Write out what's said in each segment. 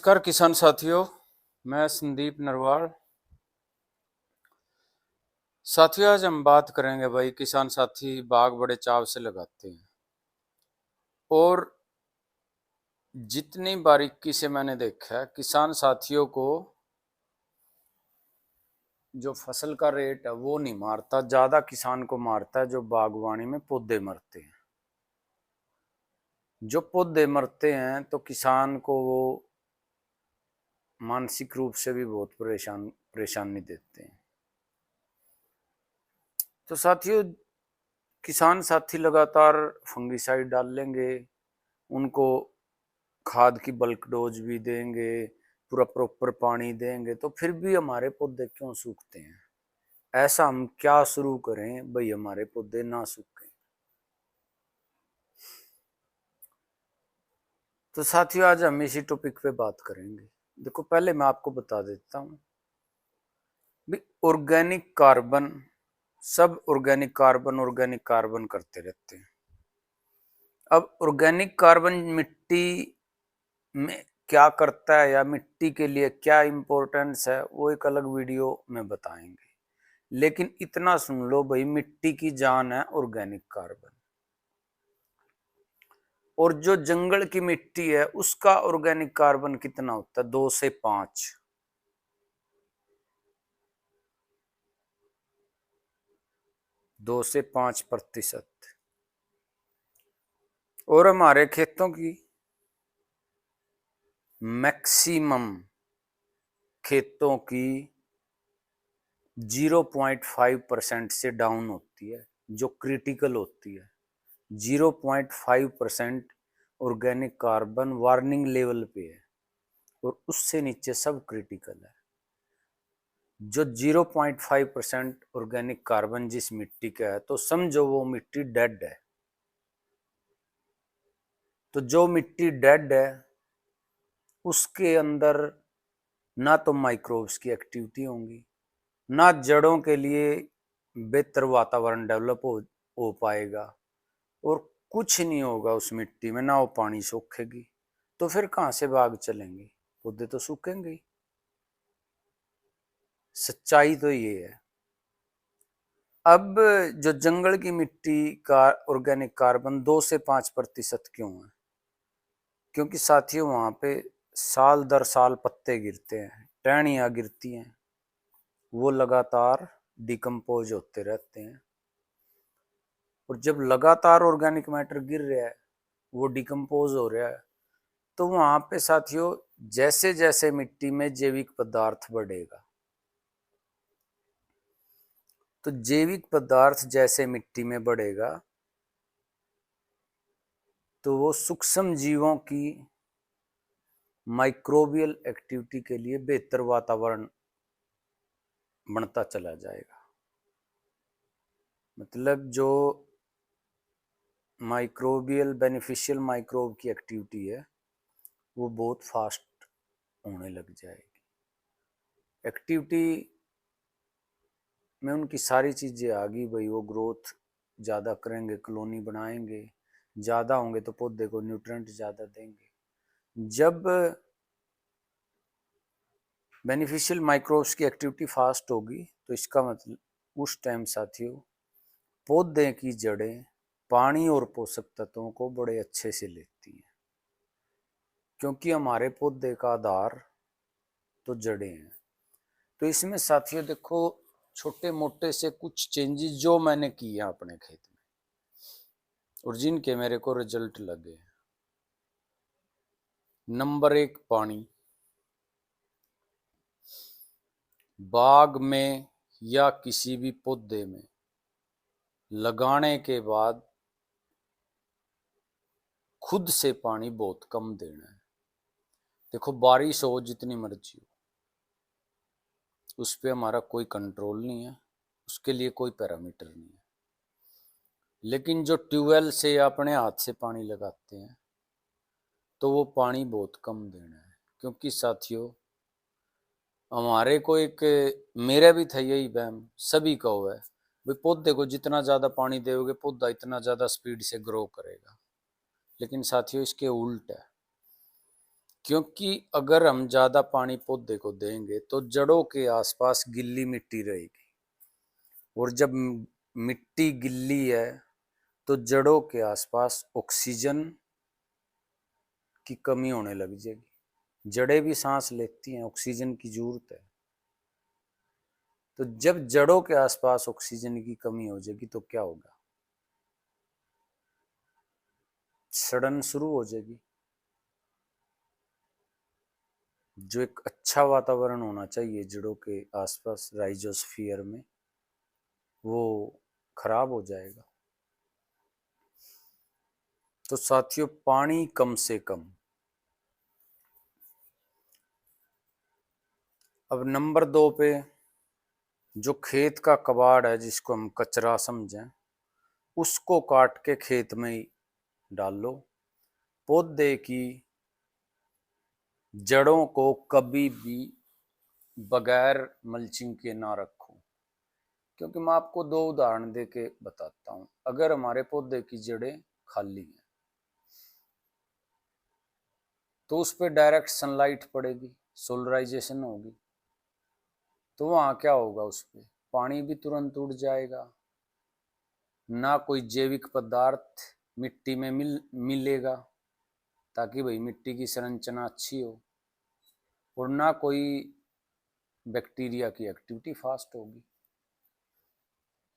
नमस्कार किसान साथियों, मैं संदीप नरवाल। साथियों, आज हम बात करेंगे भाई, किसान साथी बाग बड़े चाव से लगाते हैं और जितनी बारीकी से मैंने देखा है, किसान साथियों को जो फसल का रेट है वो नहीं मारता, ज्यादा किसान को मारता है जो बागवानी में पौधे मरते हैं। जो पौधे मरते हैं तो किसान को वो मानसिक रूप से भी बहुत परेशानी देते हैं। तो साथियों, किसान साथी लगातार फंगिसाइड डाल लेंगे, उनको खाद की बल्क डोज भी देंगे, पूरा प्रॉपर पानी देंगे, तो फिर भी हमारे पौधे क्यों सूखते हैं? ऐसा हम क्या शुरू करें भाई हमारे पौधे ना सूखें? तो साथियों, आज हम इसी टॉपिक पे बात करेंगे। देखो, पहले मैं आपको बता देता हूँ भी, ऑर्गेनिक कार्बन, सब ऑर्गेनिक कार्बन करते रहते हैं। अब ऑर्गेनिक कार्बन मिट्टी में क्या करता है या मिट्टी के लिए क्या इम्पोर्टेंस है, वो एक अलग वीडियो में बताएंगे। लेकिन इतना सुन लो भाई, मिट्टी की जान है ऑर्गेनिक कार्बन। और जो जंगल की मिट्टी है उसका ऑर्गेनिक कार्बन कितना होता है? 2 से 5। 2 से 5%। और हमारे खेतों की मैक्सिमम खेतों की 0.5% से डाउन होती है, जो क्रिटिकल होती है। 0.5% ऑर्गेनिक कार्बन वार्निंग लेवल पे है और उससे नीचे सब क्रिटिकल है। जो 0.5% ऑर्गेनिक कार्बन जिस मिट्टी का है, तो समझो वो मिट्टी डेड है। तो जो मिट्टी डेड है उसके अंदर ना तो माइक्रोब्स की एक्टिविटी होंगी, ना जड़ों के लिए बेहतर वातावरण डेवलप हो पाएगा, और कुछ नहीं होगा उस मिट्टी में, ना वो पानी सोखेगी। तो फिर कहाँ से बाग चलेंगे? पौधे तो सूखेंगे ही। सच्चाई तो ये है। अब जो जंगल की मिट्टी का ऑर्गेनिक कार्बन 2 से 5% क्यों है? क्योंकि साथियों, वहां पे साल दर साल पत्ते गिरते हैं, टहनियाँ गिरती हैं, वो लगातार डिकम्पोज होते रहते हैं। और जब लगातार ऑर्गेनिक मैटर गिर रहा है, वो डिकम्पोज हो रहा है, तो वहां पे साथियों जैसे जैसे मिट्टी में जैविक पदार्थ बढ़ेगा, तो जैविक पदार्थ जैसे मिट्टी में बढ़ेगा तो वो सूक्ष्म जीवों की माइक्रोबियल एक्टिविटी के लिए बेहतर वातावरण बनता चला जाएगा। मतलब जो माइक्रोबियल बेनिफिशियल माइक्रोब की एक्टिविटी है वो बहुत फास्ट होने लग जाएगी। एक्टिविटी में उनकी सारी चीज़ें आ गई भाई, वो ग्रोथ ज़्यादा करेंगे, कॉलोनी बनाएंगे, ज़्यादा होंगे तो पौधे को न्यूट्रिएंट ज़्यादा देंगे। जब बेनिफिशियल माइक्रोब्स की एक्टिविटी फास्ट होगी तो इसका मतलब उस टाइम साथियों पौधे की जड़ें पानी और पोषक तत्वों को बड़े अच्छे से लेती हैं, क्योंकि हमारे पौधे का आधार तो जड़ें हैं। तो इसमें साथियों देखो, छोटे मोटे से कुछ चेंजेस जो मैंने किए हैं अपने खेत में और जिनके मेरे को रिजल्ट लगे। नंबर 1, पानी। बाग में या किसी भी पौधे में लगाने के बाद खुद से पानी बहुत कम देना है। देखो, बारिश हो जितनी मर्जी हो, उस पर हमारा कोई कंट्रोल नहीं है, उसके लिए कोई पैरामीटर नहीं है। लेकिन जो ट्यूबवेल से या अपने हाथ से पानी लगाते हैं तो वो पानी बहुत कम देना है। क्योंकि साथियों, हमारे को एक, मेरा भी था यही वहम, सभी का हुआ है भाई, पौधे को जितना ज़्यादा पानी दोगे पौधा इतना ज़्यादा स्पीड से ग्रो करेगा। लेकिन साथियों, इसके उल्ट है। क्योंकि अगर हम ज्यादा पानी पौधे को देंगे तो जड़ों के आसपास गिल्ली मिट्टी रहेगी, और जब मिट्टी गिल्ली है तो जड़ों के आसपास ऑक्सीजन की कमी होने लग जाएगी। जड़ें भी सांस लेती हैं, ऑक्सीजन की जरूरत है। तो जब जड़ों के आसपास ऑक्सीजन की कमी हो जाएगी तो क्या होगा? सड़न शुरू हो जाएगी। जो एक अच्छा वातावरण होना चाहिए जड़ों के आसपास राइजोस्फीयर में, वो खराब हो जाएगा। तो साथियों, पानी कम से कम। अब नंबर 2 पे, जो खेत का कबाड़ है जिसको हम कचरा समझें, उसको काट के खेत में ही डाल लो। पौधे की जड़ों को कभी भी बगैर मल्चिंग के ना रखो। क्योंकि मैं आपको 2 उदाहरण दे के बताता हूँ। अगर हमारे पौधे की जड़ें खाली हैं तो उस पर डायरेक्ट सनलाइट पड़ेगी, सोलराइजेशन होगी, तो वहाँ क्या होगा? उस पर पानी भी तुरंत उड़ जाएगा, ना कोई जैविक पदार्थ मिट्टी में मिलेगा ताकि भाई मिट्टी की संरचना अच्छी हो, और ना कोई बैक्टीरिया की एक्टिविटी फास्ट होगी।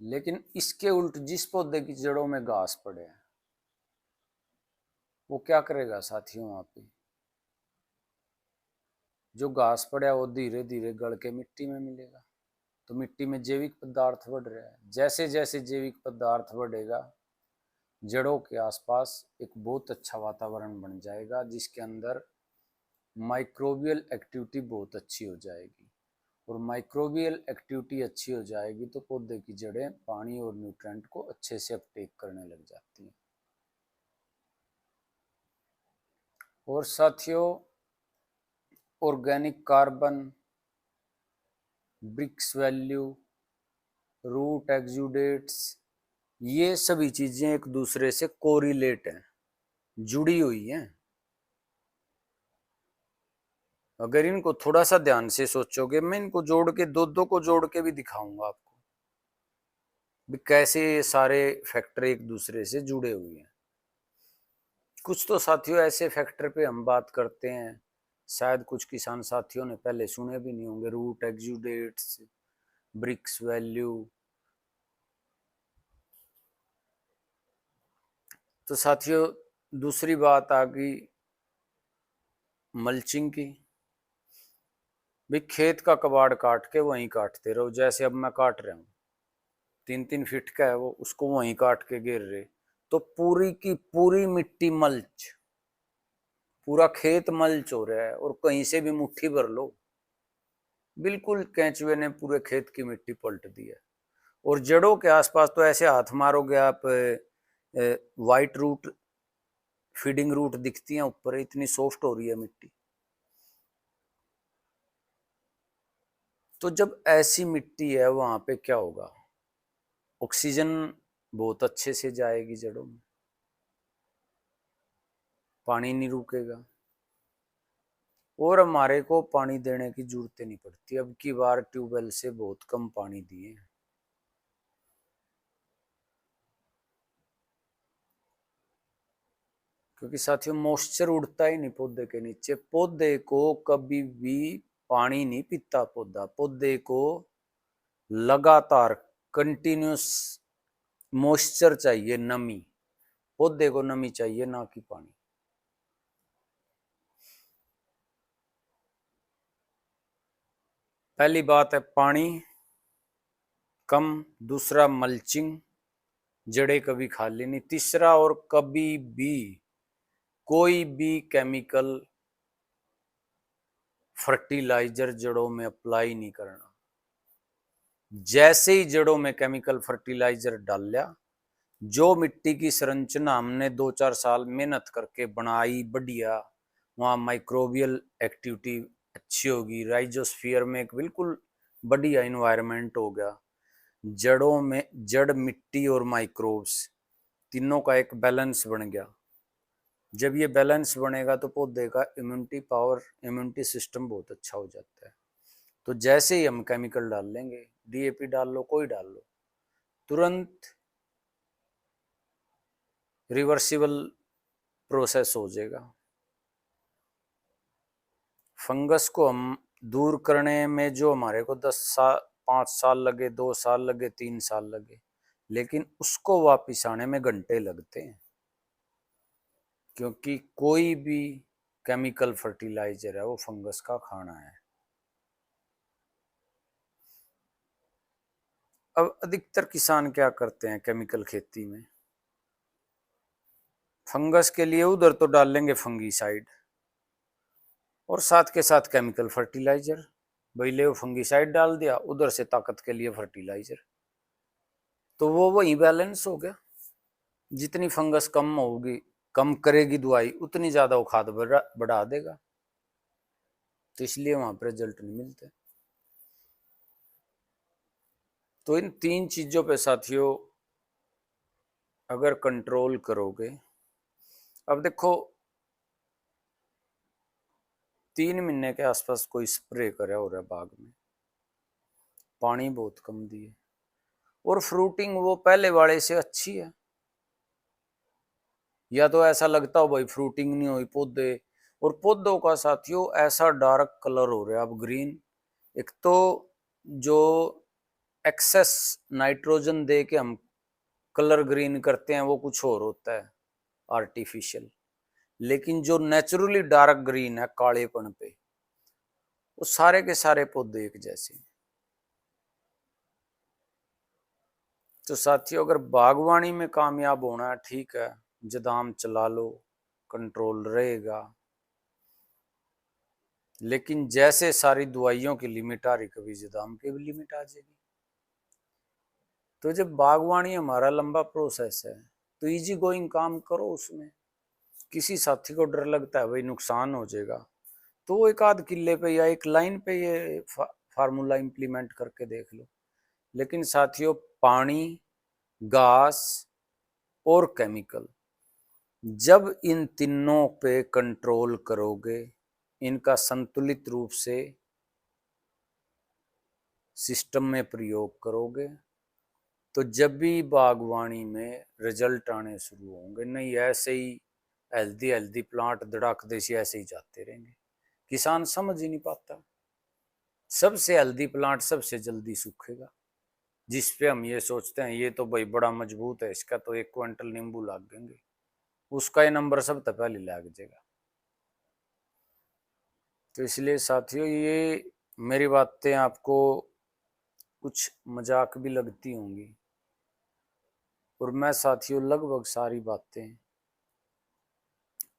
लेकिन इसके उल्ट जिस पौधे की जड़ों में घास पड़े हैं, वो क्या करेगा साथियों? वहाँ पे जो घास पड़ा है वो धीरे धीरे गल के मिट्टी में मिलेगा, तो मिट्टी में जैविक पदार्थ बढ़ रहा है। जैसे जैसे जैविक पदार्थ बढ़ेगा, जड़ों के आसपास एक बहुत अच्छा वातावरण बन जाएगा, जिसके अंदर माइक्रोबियल एक्टिविटी बहुत अच्छी हो जाएगी। और माइक्रोबियल एक्टिविटी अच्छी हो जाएगी तो पौधे की जड़ें पानी और न्यूट्रिएंट को अच्छे से अपटेक करने लग जाती हैं। और साथियों, organic carbon, Brix value, root exudates, ये सभी चीजें एक दूसरे से कोरिलेट हैं, जुड़ी हुई हैं। अगर इनको थोड़ा सा ध्यान से सोचोगे, मैं इनको जोड़ के दो को जोड़ के भी दिखाऊंगा आपको भी कैसे ये सारे फैक्टर एक दूसरे से जुड़े हुए हैं। कुछ तो साथियों ऐसे फैक्टर पे हम बात करते हैं, शायद कुछ किसान साथियों ने पहले सुने भी नहीं होंगे। Root exudates, Brix value. तो साथियों, दूसरी बात आ गई मल्चिंग की। भी खेत का कबाड़ काट के वहीं काटते रहो, जैसे अब मैं काट रहा हूँ, 3-3 फीट का है वो, उसको वहीं काट के गिर रहे, तो पूरी की पूरी मिट्टी मल्च, पूरा खेत मल्च हो रहा है। और कहीं से भी मुट्ठी भर लो, बिल्कुल केंचुए ने पूरे खेत की मिट्टी पलट दी है। और जड़ों के आसपास तो ऐसे हाथ मारोगे आप, वाइट रूट, फीडिंग रूट दिखती हैं ऊपर, इतनी सॉफ्ट हो रही है मिट्टी। तो जब ऐसी मिट्टी है वहां पे क्या होगा? ऑक्सीजन बहुत अच्छे से जाएगी जड़ों में, पानी नहीं रुकेगा, और हमारे को पानी देने की जरूरत नहीं पड़ती। अब की बार ट्यूबवेल से बहुत कम पानी दिए, क्योंकि साथियों मॉइस्चर उड़ता ही नहीं पौधे के नीचे। पौधे को कभी भी पानी नहीं पीता, पौधे को लगातार कंटिन्यूस मॉइस्चर चाहिए, नमी। पौधे को नमी चाहिए, ना कि पानी। पहली बात है पानी कम, दूसरा मल्चिंग, जड़ें कभी खाली नहीं, तीसरा और कभी भी कोई भी केमिकल फर्टिलाइजर जड़ों में अप्लाई नहीं करना। जैसे ही जड़ों में केमिकल फर्टिलाइजर डाल लिया, जो मिट्टी की संरचना हमने 2-4 साल मेहनत करके बनाई बढ़िया, वहाँ माइक्रोबियल एक्टिविटी अच्छी होगी, राइजोस्फीयर में एक बिल्कुल बढ़िया इन्वायरमेंट हो गया। जड़ों में जड़, मिट्टी और माइक्रोब्स तीनों का एक बैलेंस बन गया। जब ये बैलेंस बनेगा तो पौधे का इम्यूनिटी पावर, इम्यूनिटी सिस्टम बहुत अच्छा हो जाता है। तो जैसे ही हम केमिकल डाल लेंगे, डीएपी डाल लो, कोई डाल लो, तुरंत रिवर्सिबल प्रोसेस हो जाएगा। फंगस को हम दूर करने में जो हमारे को 10 साल, 5 साल लगे, 2 साल लगे, 3 साल लगे, लेकिन उसको वापिस आने में घंटे लगते हैं, क्योंकि कोई भी केमिकल फर्टिलाइजर है वो फंगस का खाना है। अब अधिकतर किसान क्या करते हैं केमिकल खेती में, फंगस के लिए उधर तो डाल लेंगे फंगीसाइड और साथ के साथ केमिकल फर्टिलाइजर, भाई ले फंगीसाइड डाल दिया, उधर से ताकत के लिए फर्टिलाइजर, तो वो वही बैलेंस हो गया। जितनी फंगस कम होगी, कम करेगी दवाई, उतनी ज्यादा वो खाद बढ़ा देगा, तो इसलिए वहां पर रिजल्ट नहीं मिलते। तो इन 3 चीजों पे साथियों अगर कंट्रोल करोगे, अब देखो 3 महीने के आसपास कोई स्प्रे करे हो रहा है बाग में, पानी बहुत कम दिए, और फ्रूटिंग वो पहले वाले से अच्छी है, या तो ऐसा लगता हो भाई फ्रूटिंग नहीं हुई पौधे, और पौधों का साथियों ऐसा डार्क कलर हो रहा है अब ग्रीन। एक तो जो एक्सेस नाइट्रोजन दे के हम कलर ग्रीन करते हैं वो कुछ और होता है, आर्टिफिशियल, लेकिन जो नेचुरली डार्क ग्रीन है कालेपन पे, वो सारे के सारे पौधे एक जैसे। तो साथियों अगर बागवानी में कामयाब होना है, ठीक है, जदाम चला लो, कंट्रोल रहेगा, लेकिन जैसे सारी दवाइयों की लिमिट आ रही, कभी जदाम की भी लिमिट आ जाएगी। तो जब बागवानी हमारा लंबा प्रोसेस है, तो इजी गोइंग काम करो उसमें। किसी साथी को डर लगता है भाई नुकसान हो जाएगा, तो वो एक आध किले पे या एक लाइन पे ये फार्मूला इंप्लीमेंट करके देख लो। लेकिन साथियों पानी, घास और केमिकल, जब इन तीनों पे कंट्रोल करोगे, इनका संतुलित रूप से सिस्टम में प्रयोग करोगे, तो जब भी बागवानी में रिजल्ट आने शुरू होंगे, नहीं ऐसे ही हेल्दी हेल्दी प्लांट धड़ाक देसी ऐसे ही जाते रहेंगे। किसान समझ ही नहीं पाता, सबसे हेल्दी प्लांट सबसे जल्दी सूखेगा, जिस पे हम ये सोचते हैं ये तो भाई बड़ा मजबूत है, इसका तो 1 क्विंटल नींबू लाग देंगे, उसका ये नंबर सबसे पहले लाग जाएगा। तो इसलिए साथियों ये मेरी बातें आपको कुछ मजाक भी लगती होंगी, और मैं साथियों लगभग सारी बातें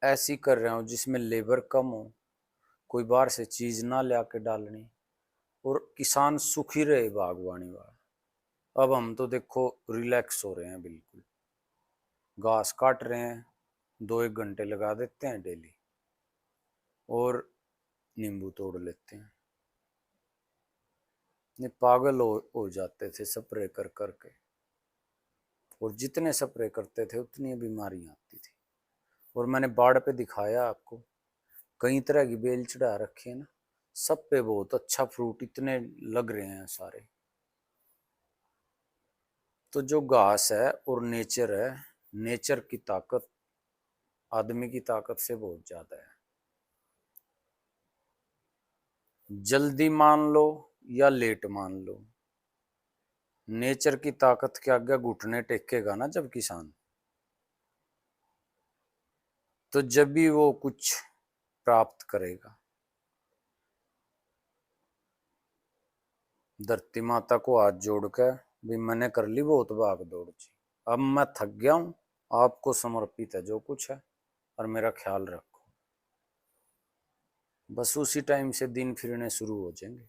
ऐसी कर रहा हूँ जिसमें लेबर कम हो, कोई बाहर से चीज ना ला के डालनी, और किसान सुखी रहे बागवानी वाला। अब हम तो देखो रिलैक्स हो रहे हैं बिल्कुल, घास काट रहे हैं, 2-1 घंटे लगा देते हैं डेली, और नींबू तोड़ लेते हैं। ये पागल हो जाते थे स्प्रे कर करके, और जितने स्प्रे करते थे उतनी बीमारियां आती थी। और मैंने बाढ़ पे दिखाया आपको, कई तरह की बेल चढ़ा रखी है ना, सब पे बहुत अच्छा फ्रूट इतने लग रहे हैं सारे। तो जो घास है और नेचर है, नेचर की ताकत आदमी की ताकत से बहुत ज्यादा है। जल्दी मान लो या लेट मान लो, नेचर की ताकत के आगे घुटने टेकेगा ना जब किसान, तो जब भी वो कुछ प्राप्त करेगा। धरती माता को हाथ जोड़ कर भी मैंने कर ली बहुत भाग दौड़ जी, अब मैं थक गया हूं, आपको समर्पित है जो कुछ है, और मेरा ख्याल रखो। बस उसी टाइम से दिन फिरने शुरू हो जाएंगे,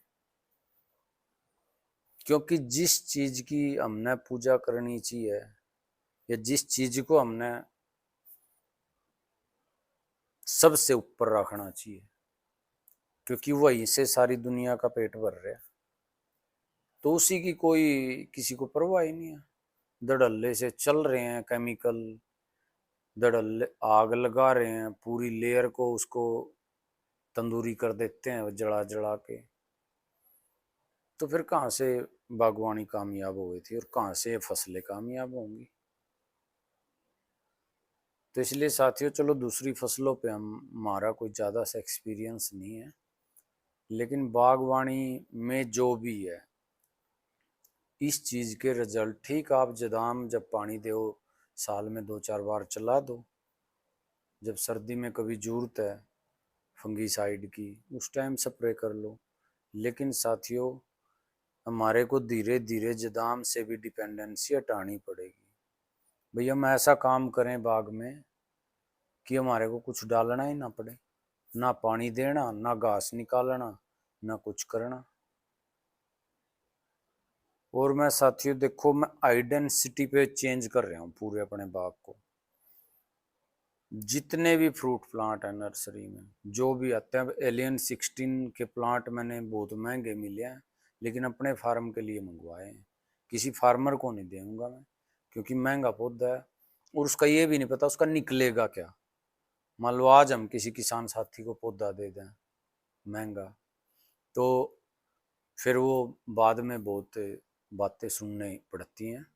क्योंकि जिस चीज की हमने पूजा करनी चाहिए, या जिस चीज को हमने सबसे ऊपर रखना चाहिए, क्योंकि वहीं से सारी दुनिया का पेट भर रहा है, तो उसी की कोई किसी को परवाह ही नहीं है। धड़ल्ले से चल रहे हैं केमिकल, धड़ल्ले आग लगा रहे हैं, पूरी लेयर को उसको तंदूरी कर देते हैं जला जला के, तो फिर कहाँ से बागवानी कामयाब हो गई थी और कहाँ से फसलें कामयाब होंगी। तो इसलिए साथियों, चलो दूसरी फसलों पे हमारा कोई ज़्यादा सा एक्सपीरियंस नहीं है, लेकिन बागवानी में जो भी है इस चीज़ के रिजल्ट, ठीक आप जदाम जब पानी दो साल में 2-4 बार चला दो, जब सर्दी में कभी जरूरत है फंगीसाइड की उस टाइम स्प्रे कर लो। लेकिन साथियों, हमारे को धीरे धीरे जदाम से भी डिपेंडेंसी हटानी पड़ेगी। भैया हम ऐसा काम करें बाग में कि हमारे को कुछ डालना ही ना पड़े, ना पानी देना, ना घास निकालना, ना कुछ करना। और मैं साथियों देखो, मैं आइडेंटिटी पे चेंज कर रहा हूँ पूरे अपने बाग को। जितने भी फ्रूट प्लांट है नर्सरी में जो भी आते हैं, एलियन 16 के प्लांट मैंने बहुत महंगे मिले हैं, लेकिन अपने फार्म के लिए मंगवाए हैं। किसी फार्मर को नहीं दूंगा मैं, क्योंकि महंगा पौधा है और उसका ये भी नहीं पता उसका निकलेगा क्या। मान लो आज हम किसी किसान साथी को पौधा दे दें महंगा, तो फिर वो बाद में बहुत बातें सुनने पड़ती हैं।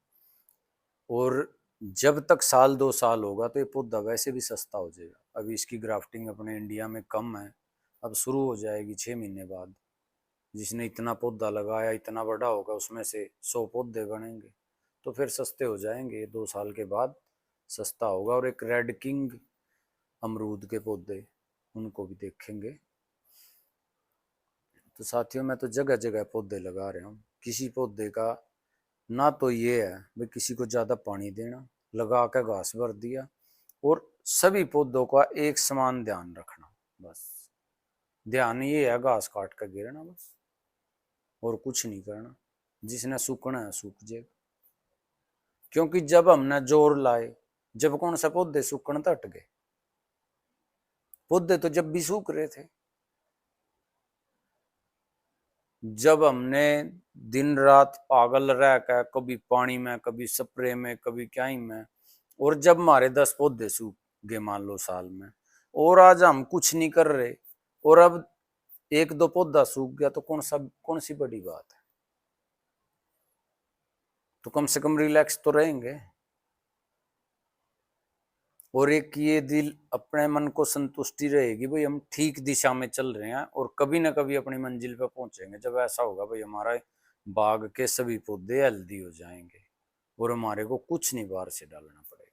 और जब तक 1-2 साल होगा तो ये पौधा वैसे भी सस्ता हो जाएगा। अभी इसकी ग्राफ्टिंग अपने इंडिया में कम है, अब शुरू हो जाएगी 6 महीने बाद। जिसने इतना पौधा लगाया इतना बड़ा होगा, उसमें से 100 पौधे बनेंगे, तो फिर सस्ते हो जाएंगे 2 साल के बाद, सस्ता होगा। और एक रेड किंग अमरूद के पौधे, उनको भी देखेंगे। तो साथियों, मैं तो जगह जगह पौधे लगा रहा हूँ। किसी पौधे का ना तो ये है भाई किसी को ज़्यादा पानी देना, लगा के घास भर दिया, और सभी पौधों का एक समान ध्यान रखना। बस ध्यान ये है, घास काट कर गिरना बस, और कुछ नहीं करना। जिसने सूखना है सूख जाएगा, क्योंकि जब हमने जोर लाए, जब कौन सा पौधे सूखने तो हट गए, पौधे तो जब भी सूख रहे थे। जब हमने दिन रात पागल रह कर कभी पानी में, कभी स्प्रे में, कभी क्या ही में, और जब हमारे 10 पौधे सूख गए मान लो साल में, और आज हम कुछ नहीं कर रहे, और अब 1-2 पौधा सूख गया, तो कौन सी बड़ी बात है। तो कम से कम रिलैक्स तो रहेंगे, और एक ये दिल अपने मन को संतुष्टि रहेगी भाई हम ठीक दिशा में चल रहे हैं, और कभी ना कभी अपनी मंजिल पे पहुंचेंगे। जब ऐसा होगा भाई हमारा बाग के सभी पौधे हेल्दी हो जाएंगे और हमारे को कुछ नहीं बाहर से डालना पड़ेगा।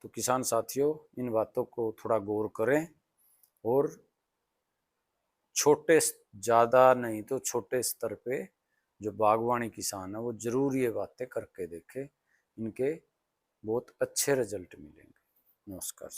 तो किसान साथियों, इन बातों को थोड़ा गौर करें, और छोटे, ज़्यादा नहीं तो छोटे स्तर पे जो बागवानी किसान है वो जरूर ये बातें करके देखे, इनके बहुत अच्छे रिजल्ट मिलेंगे। नमस्कार।